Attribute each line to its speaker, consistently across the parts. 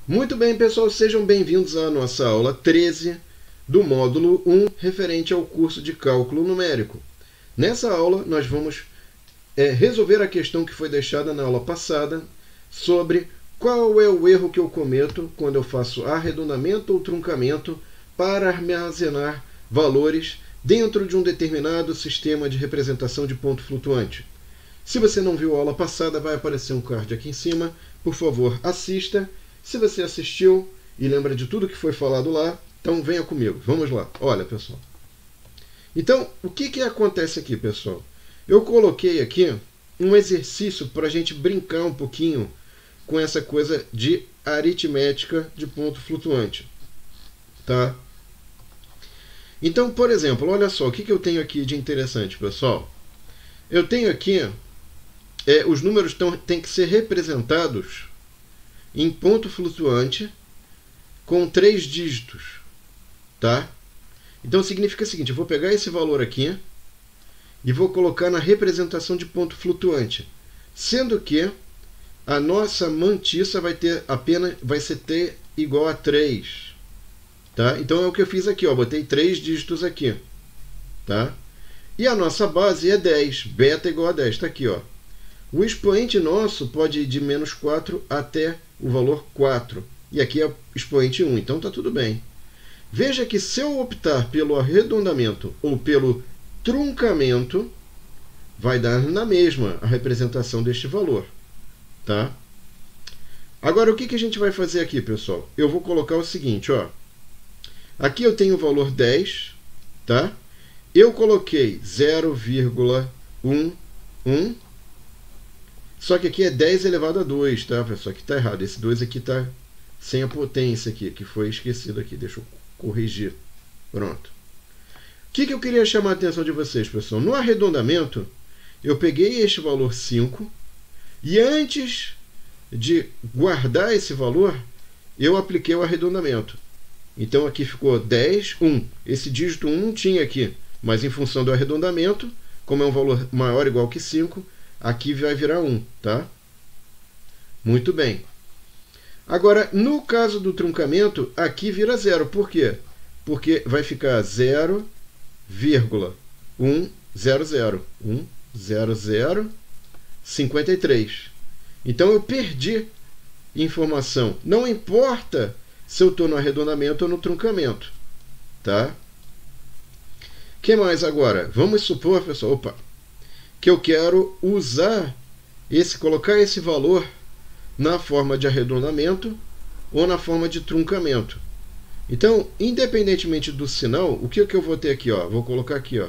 Speaker 1: Muito bem, pessoal, sejam bem-vindos à nossa aula 13 do módulo 1, referente ao curso de Cálculo Numérico. Nessa aula, nós vamos resolver a questão que foi deixada na aula passada sobre qual é o erro que eu cometo quando eu faço arredondamento ou truncamento para armazenar valores dentro de um determinado sistema de representação de ponto flutuante. Se você não viu a aula passada, vai aparecer um card aqui em cima. Por favor, assista. Se você assistiu e lembra de tudo que foi falado lá, então venha comigo. Vamos lá. Olha, pessoal. Então, o que acontece aqui, pessoal? Eu coloquei aqui um exercício para a gente brincar um pouquinho com essa coisa de aritmética de ponto flutuante. Tá? Então, por exemplo, olha só, o que eu tenho aqui de interessante, pessoal? Eu tenho aqui, os números têm que ser representados em ponto flutuante com 3 dígitos. Tá? Então significa o seguinte, eu vou pegar esse valor aqui e vou colocar na representação de ponto flutuante, sendo que a nossa mantissa vai ser t igual a 3. Tá? Então é o que eu fiz aqui, ó, botei 3 dígitos aqui. Tá? E a nossa base é 10, beta igual a 10, está aqui. Ó. O expoente nosso pode ir de menos 4 até o valor 4. E aqui é o expoente 1, então está tudo bem. Veja que se eu optar pelo arredondamento ou pelo truncamento, vai dar na mesma a representação deste valor. Tá? Agora, o que a gente vai fazer aqui, pessoal? Eu vou colocar o seguinte, ó. Aqui eu tenho o valor 10, tá? Eu coloquei 0,11, só que aqui é 10 elevado a 2, tá, pessoal? Aqui está errado, esse 2 aqui está sem a potência aqui, que foi esquecido aqui, deixa eu corrigir. Pronto. O que eu queria chamar a atenção de vocês, pessoal? No arredondamento, eu peguei este valor 5, e antes de guardar esse valor, eu apliquei o arredondamento. Então aqui ficou 10, 1. Esse dígito 1 não tinha aqui, mas em função do arredondamento, como é um valor maior ou igual que 5, aqui vai virar 1. Tá? Muito bem. Agora, no caso do truncamento, aqui vira 0. Por quê? Porque vai ficar 0,100,100,53. Então eu perdi informação. Não importa se eu estou no arredondamento ou no truncamento. Tá? O que mais agora? Vamos supor, pessoal, que eu quero colocar esse valor na forma de arredondamento ou na forma de truncamento. Então, independentemente do sinal, o que eu vou ter aqui? Ó? Vou colocar aqui. Ó.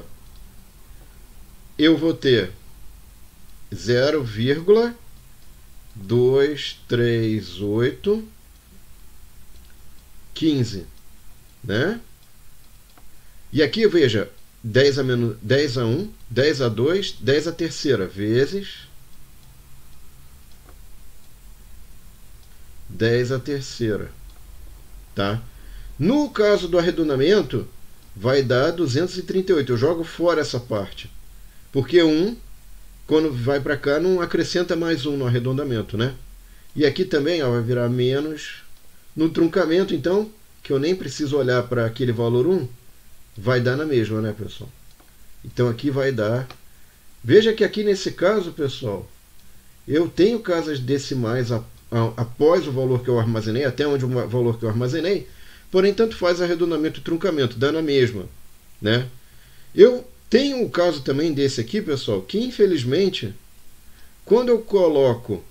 Speaker 1: Eu vou ter 0,238 15, né? E aqui, veja, 10 a 1, 10 a 2, 10 a terceira, vezes 10 a terceira. Tá? No caso do arredondamento, vai dar 238. Eu jogo fora essa parte. Porque 1, quando vai para cá, não acrescenta mais 1 no arredondamento, né? E aqui também, ó, vai virar menos. No truncamento, então, que eu nem preciso olhar para aquele valor 1, vai dar na mesma, né, pessoal? Então aqui vai dar... Veja que aqui nesse caso, pessoal, eu tenho casas decimais após o valor que eu armazenei, até onde o valor que eu armazenei, porém, tanto faz arredondamento e truncamento, dá na mesma, né? Eu tenho um caso também desse aqui, pessoal, que infelizmente, quando eu coloco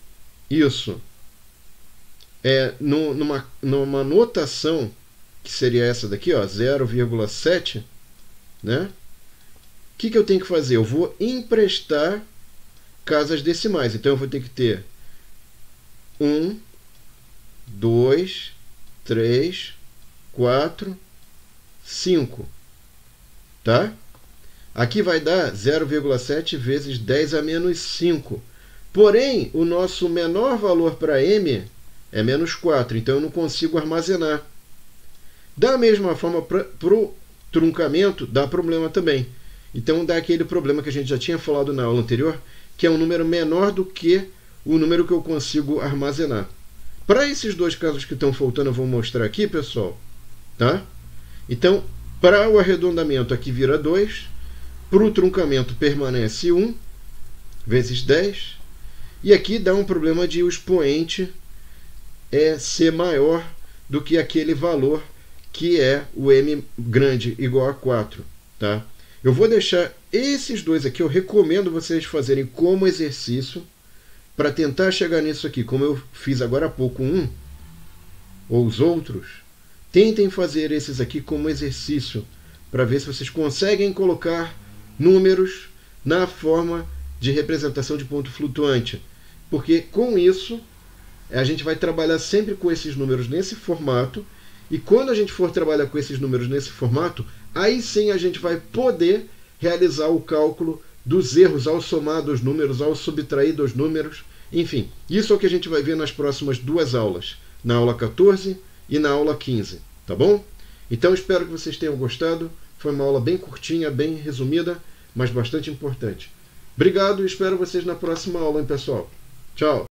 Speaker 1: isso numa notação, que seria essa daqui, 0,7, né? O que eu tenho que fazer? Eu vou emprestar casas decimais. Então, eu vou ter que ter 1, 2, 3, 4, 5. Tá? Aqui vai dar 0,7 vezes 10 a menos 5. Porém, o nosso menor valor para m é menos 4, então eu não consigo armazenar. Da mesma forma, para o truncamento, dá problema também. Então, dá aquele problema que a gente já tinha falado na aula anterior, que é um número menor do que o número que eu consigo armazenar. Para esses dois casos que estão faltando, eu vou mostrar aqui, pessoal. Tá? Então, para o arredondamento aqui vira 2. Para o truncamento permanece 1 vezes 10. E aqui dá um problema de o expoente ser maior do que aquele valor que é o m grande igual a 4. Tá? Eu vou deixar esses dois aqui, eu recomendo vocês fazerem como exercício para tentar chegar nisso aqui, como eu fiz agora há pouco ou os outros. Tentem fazer esses aqui como exercício para ver se vocês conseguem colocar números na forma de representação de ponto flutuante. Porque com isso a gente vai trabalhar sempre com esses números nesse formato, e quando a gente for trabalhar com esses números nesse formato, aí sim a gente vai poder realizar o cálculo dos erros ao somar dos números, ao subtrair dos números, enfim. Isso é o que a gente vai ver nas próximas duas aulas, na aula 14 e na aula 15, tá bom? Então espero que vocês tenham gostado, foi uma aula bem curtinha, bem resumida, mas bastante importante. Obrigado e espero vocês na próxima aula, hein, pessoal? Tchau!